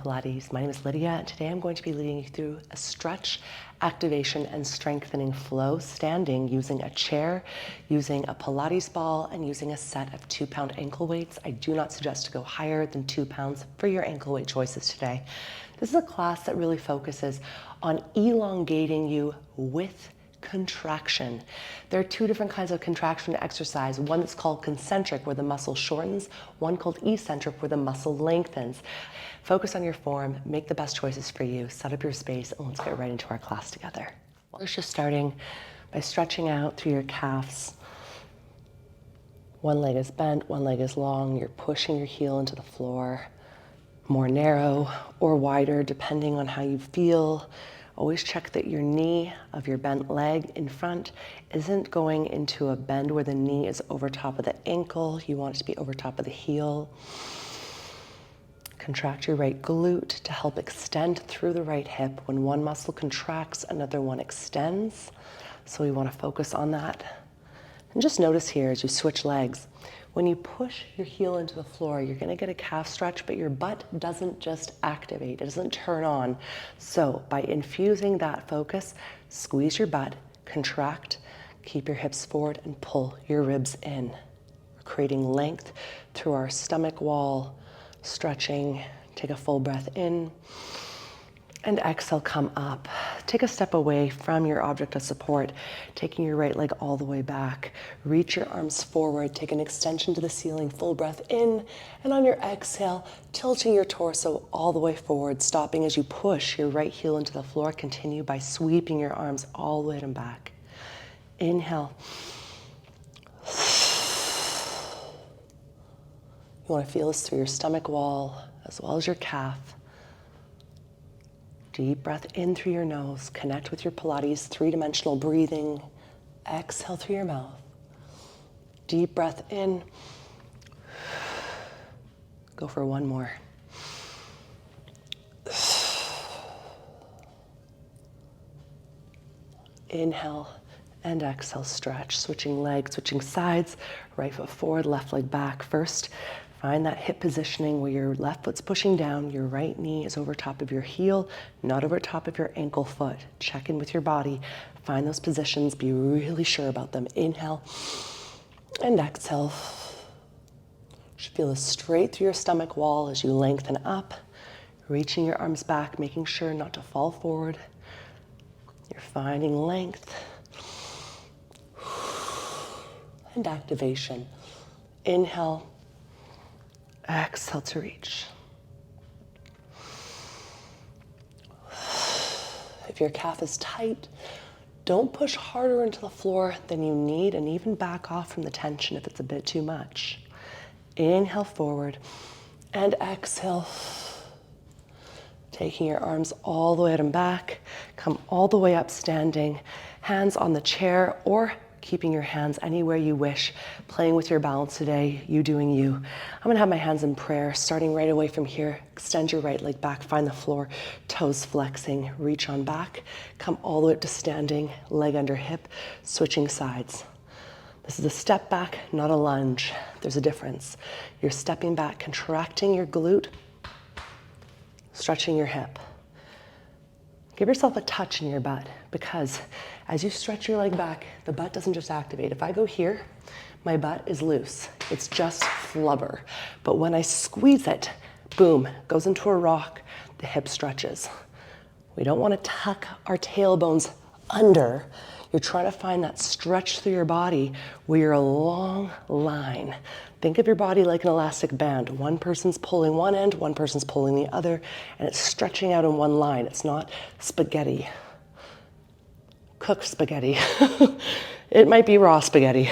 Pilates. My name is Lydia, and today I'm going to be leading you through a stretch, activation, and strengthening flow standing using a chair, using a Pilates ball, and using a set of 2-pound ankle weights. I do not suggest to go higher than 2 pounds for your ankle weight choices today. This is a class that really focuses on elongating you with contraction. There are two different kinds of contraction exercise. One that's called concentric, where the muscle shortens. One called eccentric, where the muscle lengthens. Focus on your form, make the best choices for you, set up your space, and let's get right into our class together. First, just starting by stretching out through your calves. One leg is bent, one leg is long. You're pushing your heel into the floor, more narrow or wider, depending on how you feel. Always check that your knee of your bent leg in front isn't going into a bend where the knee is over top of the ankle. You want it to be over top of the heel. Contract your right glute to help extend through the right hip. When one muscle contracts, another one extends. So we want to focus on that. And just notice here as you switch legs, when you push your heel into the floor, you're going to get a calf stretch, but your butt doesn't just activate. It doesn't turn on. So by infusing that focus, squeeze your butt, contract, keep your hips forward, and pull your ribs in. We're creating length through our stomach wall, stretching. Take a full breath in. And exhale, come up. Take a step away from your object of support, taking your right leg all the way back. Reach your arms forward, take an extension to the ceiling, full breath in. And on your exhale, tilting your torso all the way forward, stopping as you push your right heel into the floor. Continue by sweeping your arms all the way and back. Inhale. You want to feel this through your stomach wall as well as your calf. Deep breath in through your nose. Connect with your Pilates, 3-dimensional breathing. Exhale through your mouth. Deep breath in. Go for one more. Inhale and exhale, stretch. Switching legs, switching sides. Right foot forward, left leg back. First, find that hip positioning where your left foot's pushing down, your right knee is over top of your heel, not over top of your ankle foot. Check in with your body. Find those positions. Be really sure about them. Inhale and exhale. You should feel this straight through your stomach wall as you lengthen up, reaching your arms back, making sure not to fall forward. You're finding length and activation. Inhale. Exhale to reach. If your calf is tight, don't push harder into the floor than you need, and even back off from the tension if it's a bit too much. Inhale forward and exhale. Taking your arms all the way out and back. Come all the way up standing. Hands on the chair or keeping your hands anywhere you wish, playing with your balance today, you doing you. I'm gonna have my hands in prayer, starting right away from here. Extend your right leg back, find the floor, toes flexing, reach on back, come all the way up to standing, leg under hip, switching sides. This is a step back, not a lunge. There's a difference. You're stepping back, contracting your glute, stretching your hip. Give yourself a touch in your butt, because as you stretch your leg back, the butt doesn't just activate. If I go here, my butt is loose. It's just flubber. But when I squeeze it, boom, goes into a rock, the hip stretches. We don't want to tuck our tailbones under. You're trying to find that stretch through your body where you're a long line. Think of your body like an elastic band. One person's pulling one end, one person's pulling the other, and it's stretching out in one line. It's not spaghetti. Cooked spaghetti. It might be raw spaghetti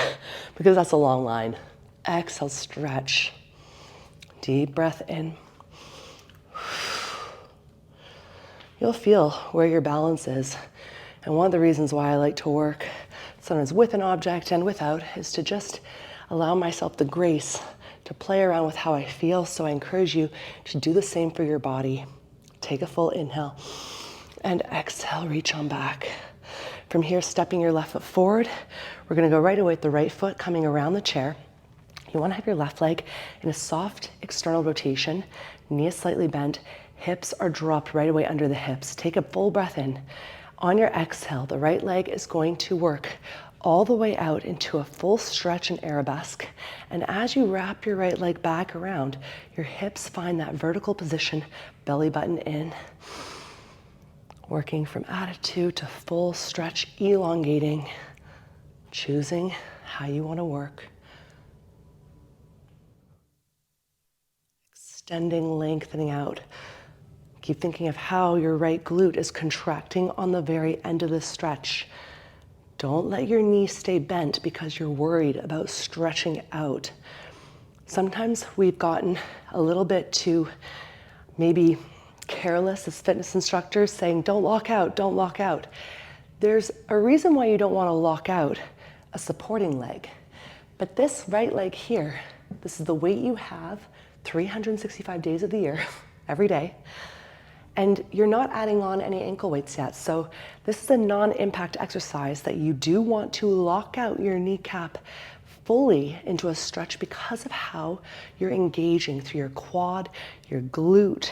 because that's a long line. Exhale, stretch. Deep breath in. You'll feel where your balance is. And one of the reasons why I like to work sometimes with an object and without is to just allow myself the grace to play around with how I feel. So I encourage you to do the same for your body. Take a full inhale and exhale, reach on back. From here, stepping your left foot forward. We're gonna go right away with the right foot coming around the chair. You wanna have your left leg in a soft external rotation, knee is slightly bent, Hips are dropped right away under the hips. Take a full breath in. On your exhale, the right leg is going to work all the way out into a full stretch and arabesque. And as you wrap your right leg back around, your hips find that vertical position, belly button in. Working from attitude to full stretch, elongating, choosing how you want to work. Extending, lengthening out. Keep thinking of how your right glute is contracting on the very end of the stretch. Don't let your knee stay bent because you're worried about stretching out. Sometimes we've gotten a little bit too maybe careless as fitness instructors, saying, don't lock out, don't lock out. There's a reason why you don't want to lock out a supporting leg. But this right leg here, this is the weight you have 365 days of the year, every day. And you're not adding on any ankle weights yet. So this is a non-impact exercise that you do want to lock out your kneecap fully into a stretch because of how you're engaging through your quad, your glute,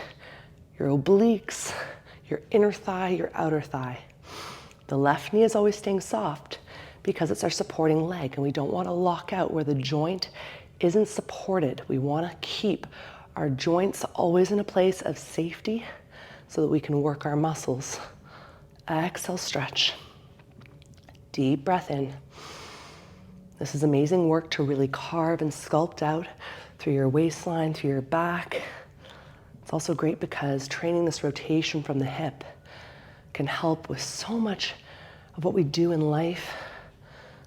your obliques, your inner thigh, your outer thigh. The left knee is always staying soft because it's our supporting leg, and we don't want to lock out where the joint isn't supported. We want to keep our joints always in a place of safety so that we can work our muscles. Exhale, stretch. Deep breath in. This is amazing work to really carve and sculpt out through your waistline, through your back. It's also great because training this rotation from the hip can help with so much of what we do in life.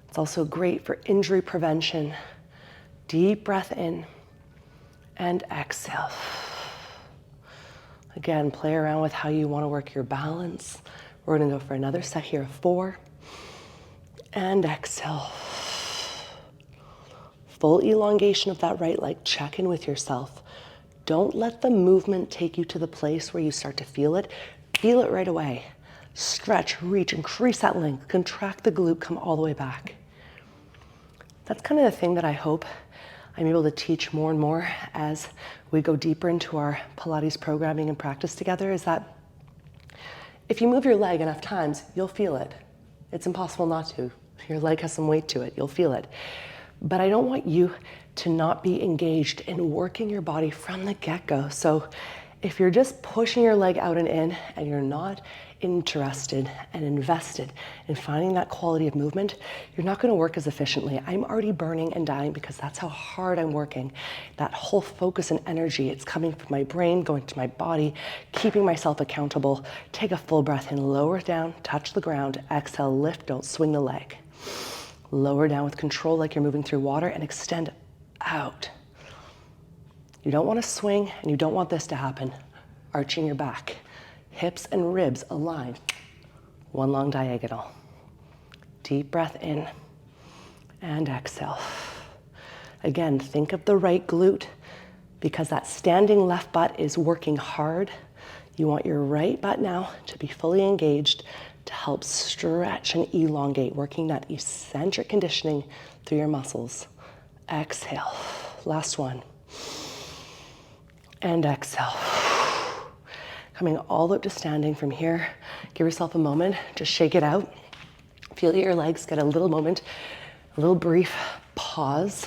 It's also great for injury prevention. Deep breath in and exhale. Again, play around with how you want to work your balance. We're going to go for another set here, 4. And exhale. Full elongation of that right leg. Check in with yourself. Don't let the movement take you to the place where you start to feel it. Feel it right away. Stretch, reach, increase that length. Contract the glute, come all the way back. That's kind of the thing that I hope I'm able to teach more and more as we go deeper into our Pilates programming and practice together, is that if you move your leg enough times, you'll feel it. It's impossible not to. Your leg has some weight to it, you'll feel it. But I don't want you to not be engaged in working your body from the get-go. So if you're just pushing your leg out and in and you're not interested and invested in finding that quality of movement, you're not going to work as efficiently. I'm already burning and dying because that's how hard I'm working. That whole focus and energy, it's coming from my brain, going to my body, keeping myself accountable. Take a full breath in, lower down, touch the ground, exhale, lift, don't swing the leg. Lower down with control like you're moving through water and extend out. You don't want to swing and you don't want this to happen. Arching your back. Hips and ribs align. One long diagonal. Deep breath in and exhale. Again, think of the right glute because that standing left butt is working hard. You want your right butt now to be fully engaged to help stretch and elongate, working that eccentric conditioning through your muscles. Exhale. Last one. And exhale. Coming all the way up to standing from here. Give yourself a moment, just shake it out. Feel your legs get a little moment, a little brief pause.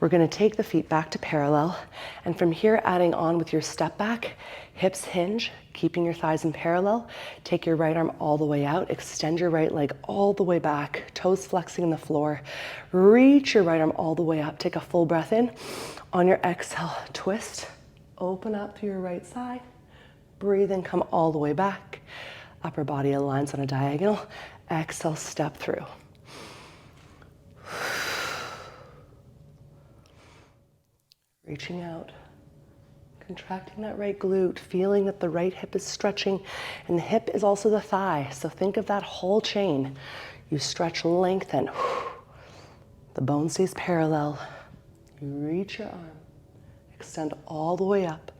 We're gonna take the feet back to parallel, and from here adding on with your step back, hips hinge, keeping your thighs in parallel. Take your right arm all the way out, extend your right leg all the way back, toes flexing in the floor. Reach your right arm all the way up, take a full breath in. On your exhale, twist, open up to your right side. Breathe in, come all the way back. Upper body aligns on a diagonal. Exhale, step through. Reaching out, contracting that right glute, feeling that the right hip is stretching, and the hip is also the thigh. So think of that whole chain. You stretch, lengthen. The bone stays parallel. You reach your arm, extend all the way up,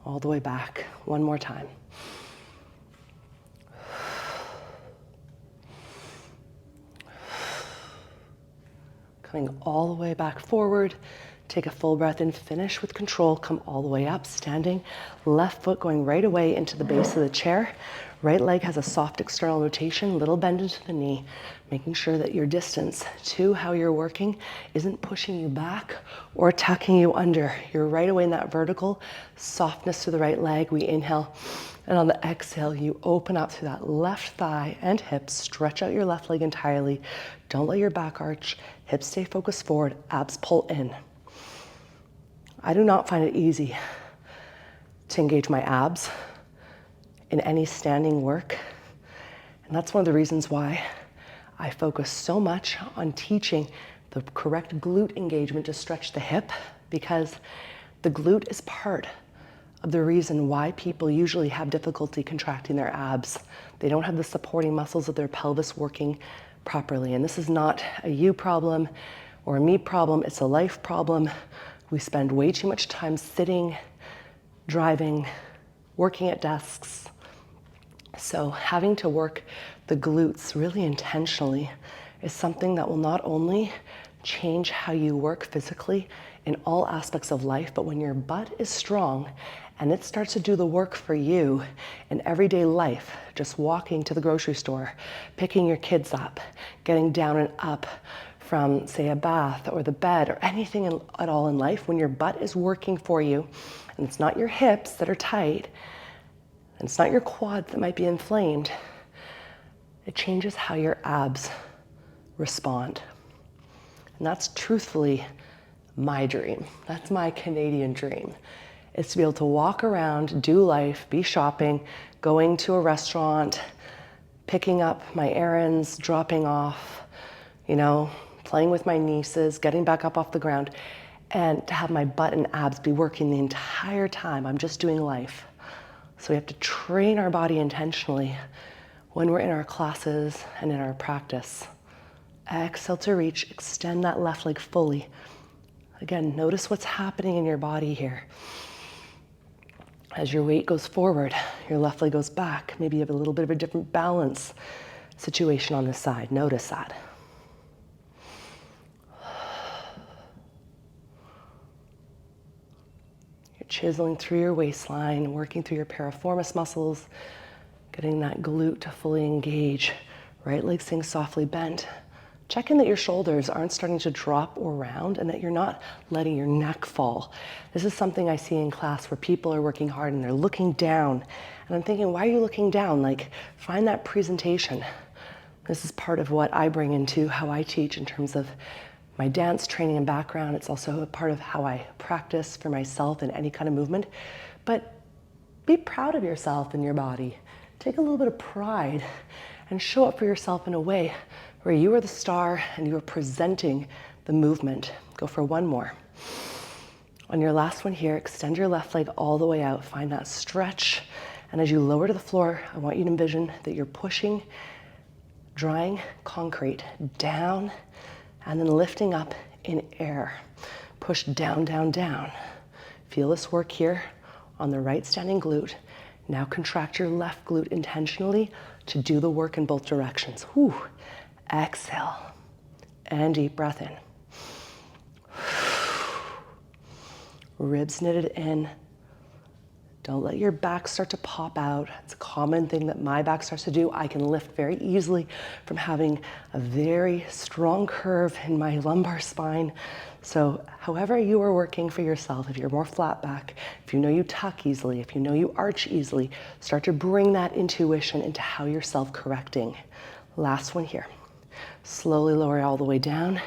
all the way back. One more time. Coming all the way back forward. Take a full breath in, finish with control, come all the way up, standing, left foot going right away into the base of the chair. Right leg has a soft external rotation, little bend into the knee, making sure that your distance to how you're working isn't pushing you back or tucking you under. You're right away in that vertical, softness to the right leg. We inhale, and on the exhale, you open up through that left thigh and hips, stretch out your left leg entirely. Don't let your back arch, hips stay focused forward, abs pull in. I do not find it easy to engage my abs in any standing work. And that's one of the reasons why I focus so much on teaching the correct glute engagement to stretch the hip, because the glute is part of the reason why people usually have difficulty contracting their abs. They don't have the supporting muscles of their pelvis working properly. And this is not a you problem or a me problem, it's a life problem. We spend way too much time sitting, driving, working at desks. So having to work the glutes really intentionally is something that will not only change how you work physically in all aspects of life, but when your butt is strong and it starts to do the work for you in everyday life, just walking to the grocery store, picking your kids up, getting down and up from, say, a bath or the bed or anything at all in life, when your butt is working for you, and it's not your hips that are tight, and it's not your quads that might be inflamed, it changes how your abs respond. And that's truthfully my dream. That's my Canadian dream. It's to be able to walk around, do life, be shopping, going to a restaurant, picking up my errands, dropping off, playing with my nieces, getting back up off the ground, and to have my butt and abs be working the entire time. I'm just doing life. So we have to train our body intentionally when we're in our classes and in our practice. Exhale to reach, extend that left leg fully. Again, notice what's happening in your body here. As your weight goes forward, your left leg goes back. Maybe you have a little bit of a different balance situation on this side. Notice that. You're chiseling through your waistline, working through your piriformis muscles, getting that glute to fully engage. Right leg staying softly bent. Check in that your shoulders aren't starting to drop or round and that you're not letting your neck fall. This is something I see in class where people are working hard and they're looking down. And I'm thinking, why are you looking down? Find that presentation. This is part of what I bring into how I teach in terms of my dance training and background. It's also a part of how I practice for myself in any kind of movement. But be proud of yourself and your body. Take a little bit of pride and show up for yourself in a way where you are the star and you are presenting the movement. Go for one more. On your last one here, extend your left leg all the way out. Find that stretch. And as you lower to the floor, I want you to envision that you're pushing drying concrete down and then lifting up in air. Push down, down, down. Feel this work here on the right standing glute. Now contract your left glute intentionally to do the work in both directions. Whew. Exhale and deep breath in. Ribs knitted in. Don't let your back start to pop out. It's a common thing that my back starts to do. I can lift very easily from having a very strong curve in my lumbar spine. So however you are working for yourself, if you're more flat back, if you know you tuck easily, if you know you arch easily, start to bring that intuition into how you're self-correcting. Last one here. Slowly lower all the way down.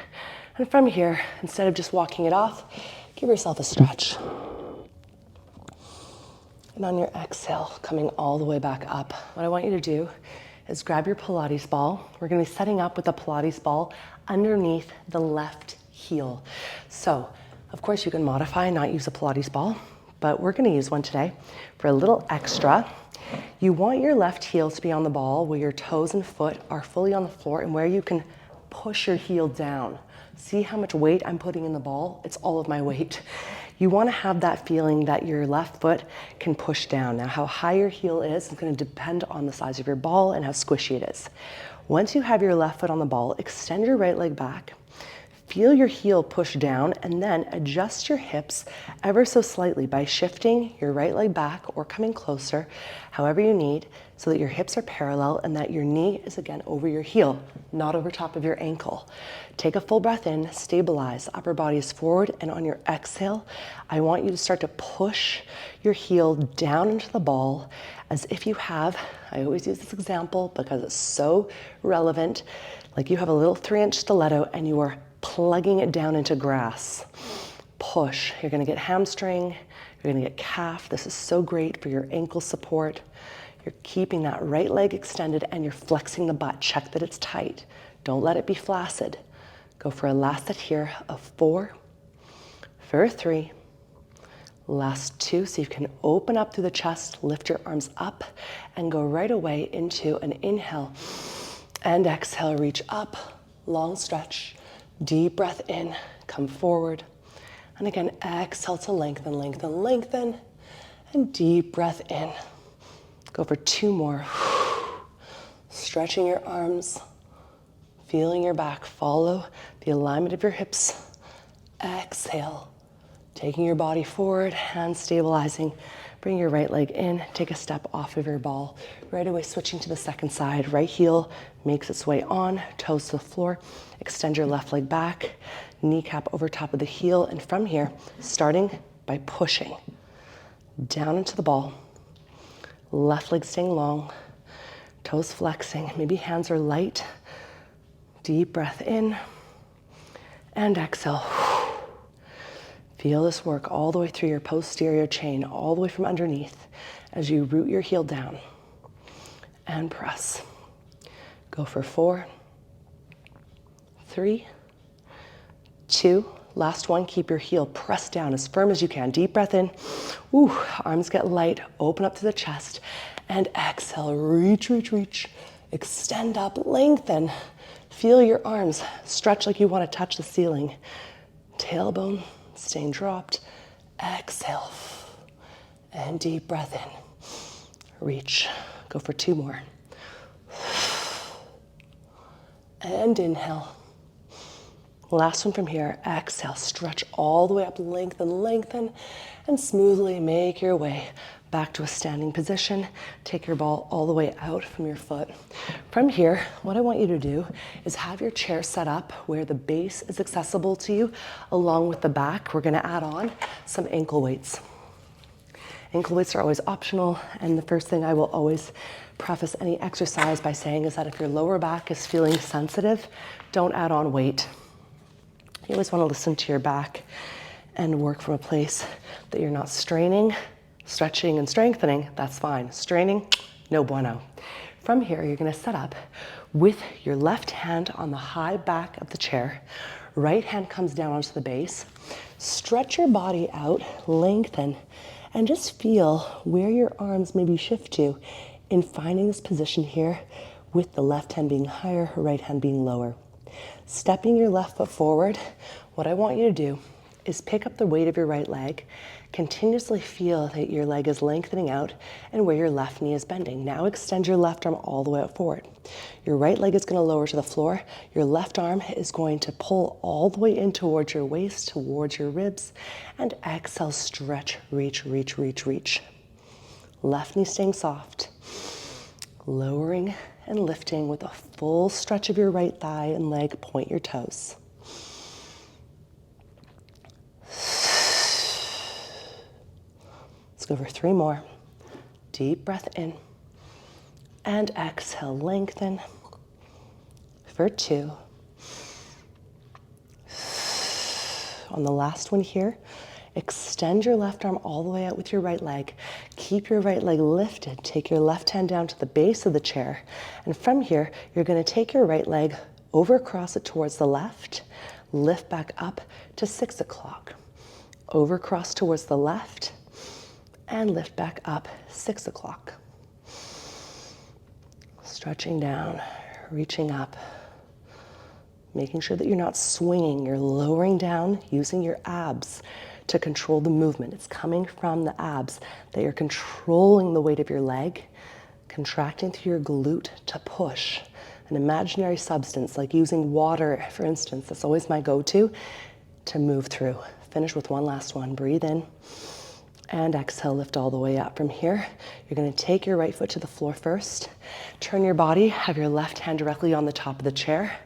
And from here, instead of just walking it off, give yourself a stretch. And on your exhale, coming all the way back up, what I want you to do is grab your Pilates ball. We're going to be setting up with a Pilates ball underneath the left heel. So, of course, you can modify and not use a Pilates ball, but we're going to use one today for a little extra. You want your left heel to be on the ball where your toes and foot are fully on the floor and where you can push your heel down. See how much weight I'm putting in the ball? It's all of my weight. You want to have that feeling that your left foot can push down. Now, how high your heel is going to depend on the size of your ball and how squishy it is. Once you have your left foot on the ball, extend your right leg back. Feel your heel push down and then adjust your hips ever so slightly by shifting your right leg back or coming closer, however you need, so that your hips are parallel and that your knee is again over your heel, not over top of your ankle. Take a full breath in, stabilize, upper body is forward, and on your exhale, I want you to start to push your heel down into the ball as if you have, I always use this example because it's so relevant, like you have a little 3-inch stiletto and you are plugging it down into grass. Push. You're going to get hamstring, you're going to get calf. This is so great for your ankle support. You're keeping that right leg extended and you're flexing the butt. Check that it's tight. Don't let it be flaccid. Go for a last set here of 4, for 3, last 2. So you can open up through the chest, lift your arms up, and go right away into an inhale and exhale. Reach up, long stretch, deep breath in, come forward. And again, exhale to lengthen, lengthen, lengthen, and deep breath in. Go for 2 more. Stretching your arms, feeling your back. Follow the alignment of your hips. Exhale, taking your body forward, hands stabilizing. Bring your right leg in, take a step off of your ball. Right away, switching to the second side. Right heel makes its way on, toes to the floor. Extend your left leg back, kneecap over top of the heel. And from here, starting by pushing down into the ball. Left leg staying long, toes flexing. Maybe hands are light. Deep breath in and exhale. Feel this work all the way through your posterior chain, all the way from underneath as you root your heel down and press. Go for 4, 3, 2, last one. Keep your heel pressed down as firm as you can. Deep breath in. Ooh, arms get light. Open up to the chest and exhale. Reach, reach, reach. Extend up, lengthen. Feel your arms stretch like you want to touch the ceiling. Tailbone staying dropped. Exhale and deep breath in. Reach. Go for 2 more. And inhale. Last one from here. Exhale. Stretch all the way up. Lengthen, lengthen, and smoothly make your way back to a standing position. Take your ball all the way out from your foot. From here, what I want you to do is have your chair set up where the base is accessible to you along with the back. We're going to add on some ankle weights. Ankle weights are always optional, and the first thing I will always preface any exercise by saying is that if your lower back is feeling sensitive, don't add on weight. You always want to listen to your back and work from a place that you're not straining. Stretching and strengthening, that's fine. Straining, no bueno. From here, you're going to set up with your left hand on the high back of the chair. Right hand comes down onto the base. Stretch your body out, lengthen, and just feel where your arms maybe shift to in finding this position here with the left hand being higher, right hand being lower. Stepping your left foot forward, what I want you to do is pick up the weight of your right leg, continuously feel that your leg is lengthening out and where your left knee is bending. Now extend your left arm all the way out forward. Your right leg is going to lower to the floor. Your left arm is going to pull all the way in towards your waist, towards your ribs, and exhale, stretch, reach, reach, reach, reach. Left knee staying soft. Lowering and lifting with a full stretch of your right thigh and leg. Point your toes. Let's go for 3 more. Deep breath in and exhale, lengthen for 2. On the last one here, extend your left arm all the way out with your right leg. Keep your right leg lifted. Take your left hand down to the base of the chair. And from here, you're going to take your right leg over across it towards the left, lift back up to 6 o'clock. Over cross towards the left, and lift back up 6 o'clock. Stretching down, reaching up, making sure that you're not swinging. You're lowering down, using your abs to control the movement. It's coming from the abs that you're controlling the weight of your leg, contracting through your glute to push. an imaginary substance, like using water, for instance. That's always my go-to to move through. Finish with one last one. Breathe in and exhale, lift all the way up. From here, you're going to take your right foot to the floor first. Turn your body, have your left hand directly on the top of the chair.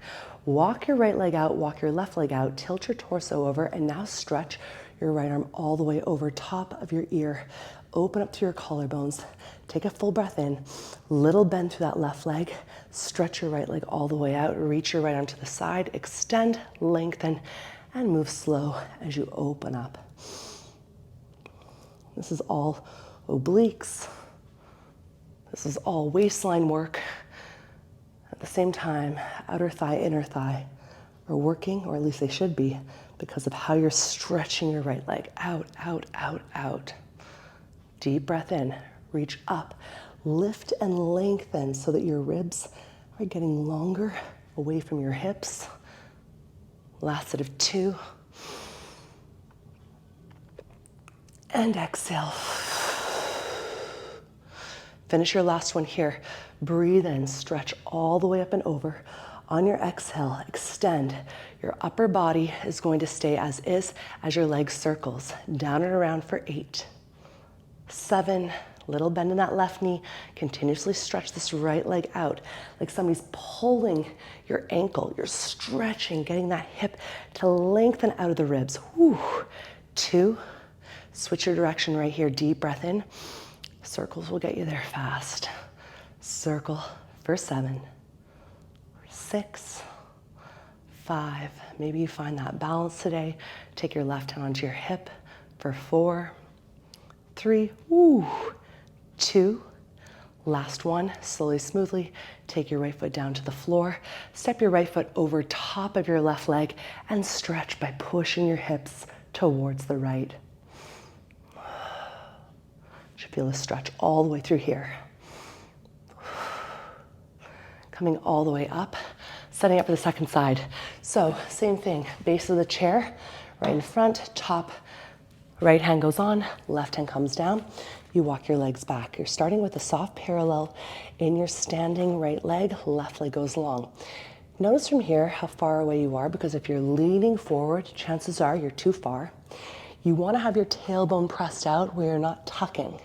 Walk your right leg out, walk your left leg out, tilt your torso over, and now stretch your right arm all the way over top of your ear. Open up to your collarbones. Take a full breath in. Little bend through that left leg. Stretch your right leg all the way out. Reach your right arm to the side. Extend, lengthen, and move slow as you open up. This is all obliques. This is all waistline work. At the same time, outer thigh, inner thigh are working, or at least they should be, because of how you're stretching your right leg out, out, out, out. Deep breath in, reach up, lift and lengthen so that your ribs are getting longer away from your hips. Last set of 2. And exhale. Finish your last one here. Breathe in, stretch all the way up and over. On your exhale, extend. Your upper body is going to stay as is as your leg circles. Down and around for 8, 7, little bend in that left knee. Continuously stretch this right leg out like somebody's pulling your ankle. You're stretching, getting that hip to lengthen out of the ribs. Whew. 2, switch your direction right here. Deep breath in. Circles will get you there fast. Circle for 7, 6, 5. Maybe you find that balance today. Take your left hand onto your hip for 4, 3, 2. Last one, slowly, smoothly. Take your right foot down to the floor. Step your right foot over top of your left leg and stretch by pushing your hips towards the right. Should feel a stretch all the way through here. Coming all the way up, setting up for the second side. So same thing, base of the chair, right in front, top, right hand goes on, left hand comes down. You walk your legs back. You're starting with a soft parallel in your standing right leg, left leg goes long. Notice from here how far away you are, because if you're leaning forward, chances are you're too far. You want to have your tailbone pressed out where you're not tucking.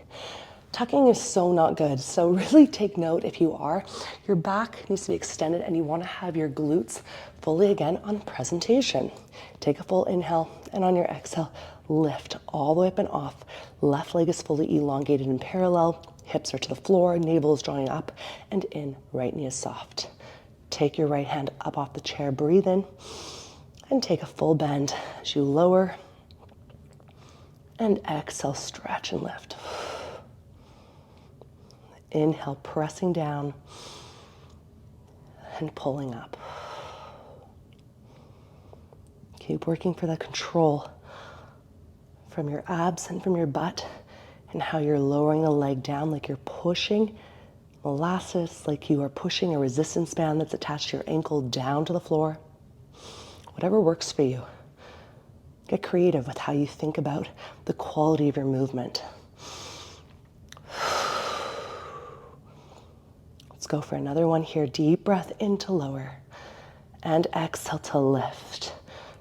Tucking is so not good. So really take note if you are. Your back needs to be extended and you want to have your glutes fully again on presentation. Take a full inhale and on your exhale, lift all the way up and off. Left leg is fully elongated and parallel. Hips are to the floor, navel is drawing up and in. Right knee is soft. Take your right hand up off the chair, breathe in and take a full bend as you lower. And exhale, stretch and lift. Inhale, pressing down and pulling up. Keep working for that control from your abs and from your butt and how you're lowering the leg down like you're pushing molasses, like you are pushing a resistance band that's attached to your ankle down to the floor. Whatever works for you. Get creative with how you think about the quality of your movement. Let's go for another one here. Deep breath in to lower and exhale to lift.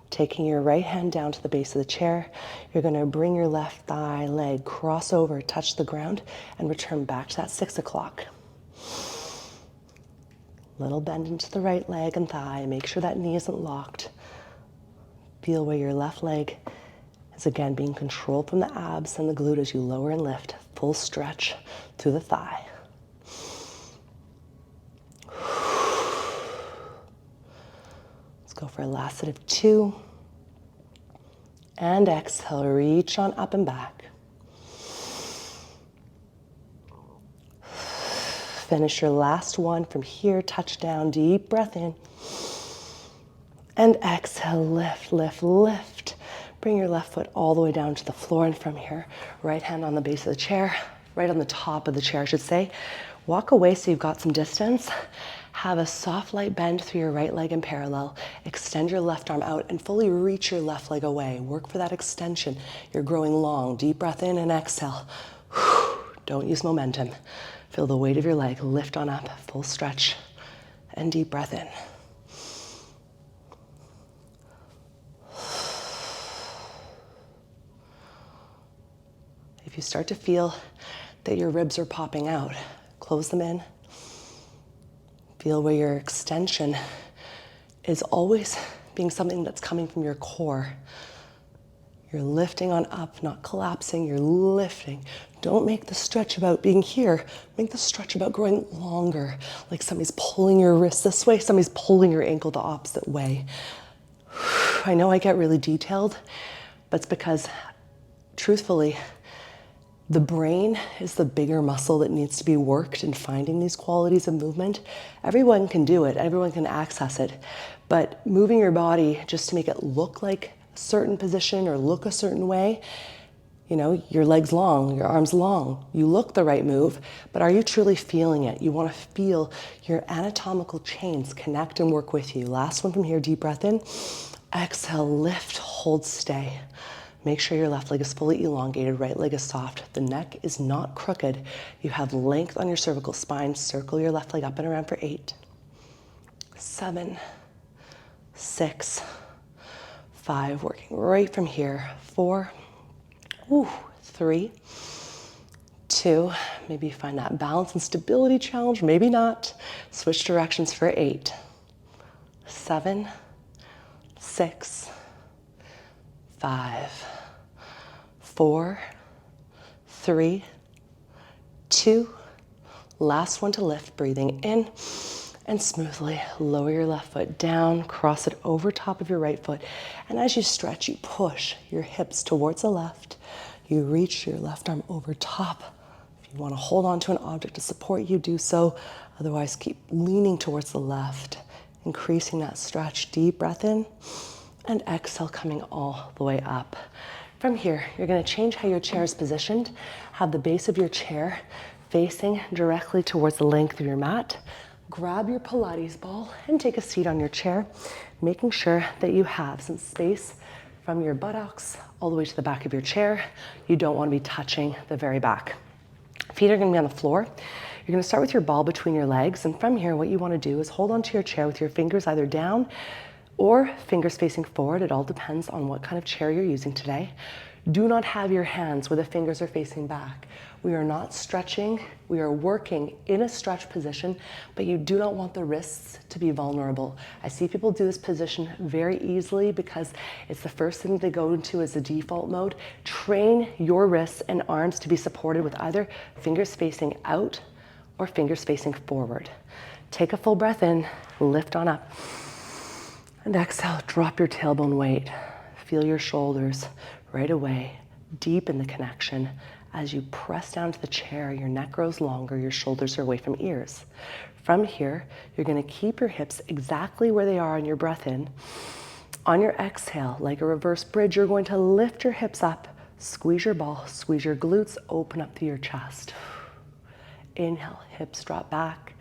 Taking your right hand down to the base of the chair, you're going to bring your left thigh, leg, cross over, touch the ground, and return back to that 6 o'clock. Little bend into the right leg and thigh. Make sure that knee isn't locked. Feel where your left leg is again being controlled from the abs and the glute as you lower and lift. Full stretch through the thigh. Let's go for a last set of 2. And exhale, reach on up and back. Finish your last one from here, touch down, deep breath in. And exhale, lift, lift, lift. Bring your left foot all the way down to the floor, and from here, right hand on the base of the chair, right on the top of the chair, I should say. Walk away so you've got some distance. Have a soft light bend through your right leg in parallel. Extend your left arm out and fully reach your left leg away. Work for that extension. You're growing long. Deep breath in and exhale. Don't use momentum. Feel the weight of your leg. Lift on up. Full stretch. And deep breath in. If you start to feel that your ribs are popping out, close them in. Feel where your extension is always being something that's coming from your core. You're lifting on up, not collapsing, you're lifting. Don't make the stretch about being here. Make the stretch about growing longer, like somebody's pulling your wrist this way, somebody's pulling your ankle the opposite way. I know I get really detailed, but it's because, truthfully, the brain is the bigger muscle that needs to be worked in finding these qualities of movement. Everyone can do it, everyone can access it, but moving your body just to make it look like a certain position or look a certain way, you know, your legs long, your arms long, you look the right move, but are you truly feeling it? You want to feel your anatomical chains connect and work with you. Last one from here, deep breath in, exhale, lift, hold, stay. Make sure your left leg is fully elongated, right leg is soft. The neck is not crooked. You have length on your cervical spine. Circle your left leg up and around for 8, 7, 6, 5. Working right from here. 4, 3, 2. Maybe find that balance and stability challenge. Maybe not. Switch directions for 8, 7, 6, 5, 4, 3, 2. Last one to lift, breathing in and smoothly lower your left foot down, cross it over top of your right foot. And as you stretch, you push your hips towards the left. You reach your left arm over top. If you want to hold on to an object to support you, do so. Otherwise, keep leaning towards the left, increasing that stretch. Deep breath in. And exhale, coming all the way up. From here, you're going to change how your chair is positioned. Have the base of your chair facing directly towards the length of your mat. Grab your Pilates ball and take a seat on your chair, making sure that you have some space from your buttocks all the way to the back of your chair. You don't want to be touching the very back. Feet are going to be on the floor. You're going to start with your ball between your legs. And from here, what you want to do is hold onto your chair with your fingers either down or fingers facing forward. It all depends on what kind of chair you're using today. Do not have your hands where the fingers are facing back. We are not stretching. We are working in a stretch position, but you do not want the wrists to be vulnerable. I see people do this position very easily because it's the first thing they go into as the default mode. Train your wrists and arms to be supported with either fingers facing out or fingers facing forward. Take a full breath in, lift on up. And exhale, drop your tailbone weight. Feel your shoulders right away, deepen the connection. As you press down to the chair, your neck grows longer, your shoulders are away from ears. From here, you're going to keep your hips exactly where they are on your breath in. On your exhale, like a reverse bridge, you're going to lift your hips up, squeeze your ball, squeeze your glutes, open up through your chest. Inhale, hips drop back,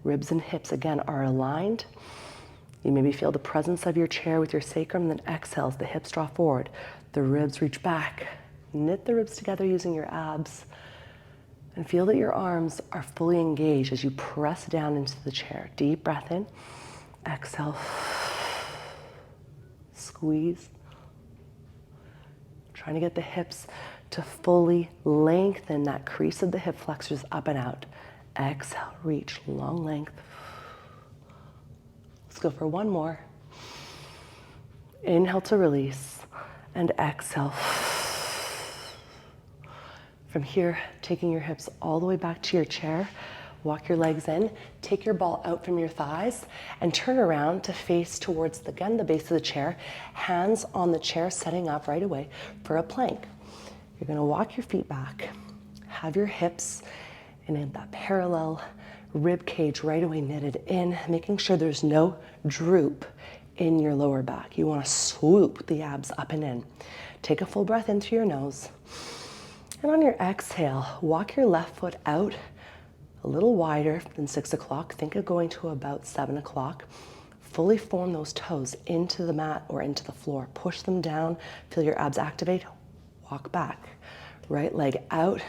ribs and hips again are aligned. You maybe feel the presence of your chair with your sacrum, then exhale as the hips draw forward. The ribs reach back. Knit the ribs together using your abs. And feel that your arms are fully engaged as you press down into the chair. Deep breath in. Exhale. Squeeze. Trying to get the hips to fully lengthen that crease of the hip flexors up and out. Exhale, reach, long length. Let's go for one more. Inhale to release and exhale. From here, taking your hips all the way back to your chair, walk your legs in, take your ball out from your thighs and turn around to face towards, again, the base of the chair, hands on the chair, setting up right away for a plank. You're gonna walk your feet back, have your hips in that parallel rib cage right away knitted in, making sure there's no droop in your lower back. You want to swoop the abs up and in. Take a full breath in through your nose. And on your exhale, walk your left foot out a little wider than 6 o'clock. Think of going to about 7 o'clock. Fully form those toes into the mat or into the floor. Push them down, feel your abs activate, walk back. Right leg out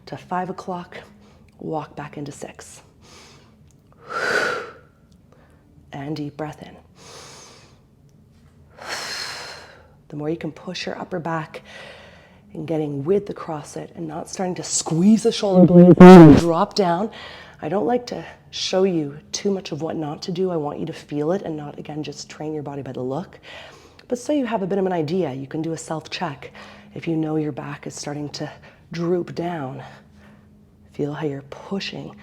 to 5 o'clock, walk back into 6. and deep breath in. The more you can push your upper back and getting with the CrossFit and not starting to squeeze the shoulder blades and drop down. I don't like to show you too much of what not to do. I want you to feel it and not, again, just train your body by the look. But so you have a bit of an idea, you can do a self-check. If you know your back is starting to droop down, feel how you're pushing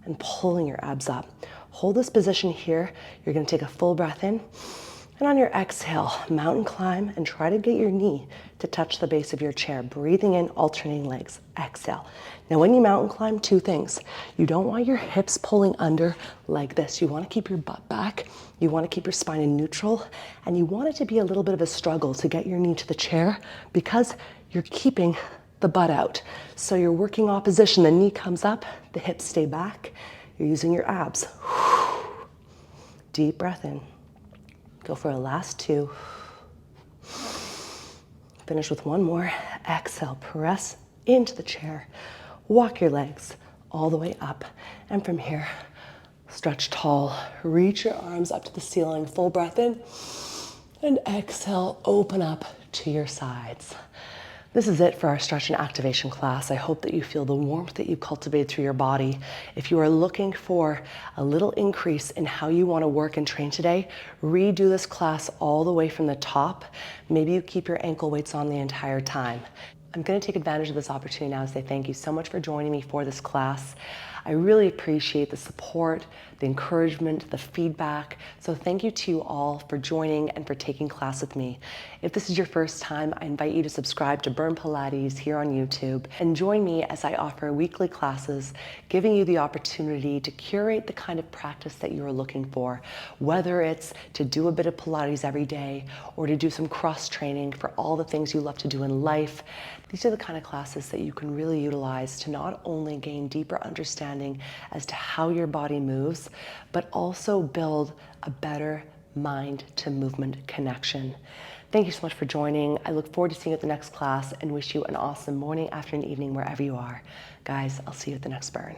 and pulling your abs up. Hold this position here. You're gonna take a full breath in. And on your exhale, mountain climb and try to get your knee to touch the base of your chair. Breathing in, alternating legs. Exhale. Now when you mountain climb, two things. You don't want your hips pulling under like this. You want to keep your butt back. You want to keep your spine in neutral. And you want it to be a little bit of a struggle to get your knee to the chair because you're keeping the butt out. So you're working opposition. The knee comes up, the hips stay back. You're using your abs. Deep breath in. Go for a last two. Finish with one more. Exhale, press into the chair. Walk your legs all the way up. And from here, stretch tall. Reach your arms up to the ceiling. Full breath in. And exhale, open up to your sides. This is it for our stretch and activation class. I hope that you feel the warmth that you cultivate through your body. If you are looking for a little increase in how you want to work and train today, redo this class all the way from the top. Maybe you keep your ankle weights on the entire time. I'm going to take advantage of this opportunity now to say thank you so much for joining me for this class. I really appreciate the support, the encouragement, the feedback. So thank you to you all for joining and for taking class with me. If this is your first time, I invite you to subscribe to Burn Pilates here on YouTube and join me as I offer weekly classes, giving you the opportunity to curate the kind of practice that you are looking for, whether it's to do a bit of Pilates every day or to do some cross training for all the things you love to do in life. These are the kind of classes that you can really utilize to not only gain deeper understanding as to how your body moves, but also build a better mind to movement connection. Thank you so much for joining. I look forward to seeing you at the next class and wish you an awesome morning, afternoon, evening, wherever you are. Guys, I'll see you at the next burn.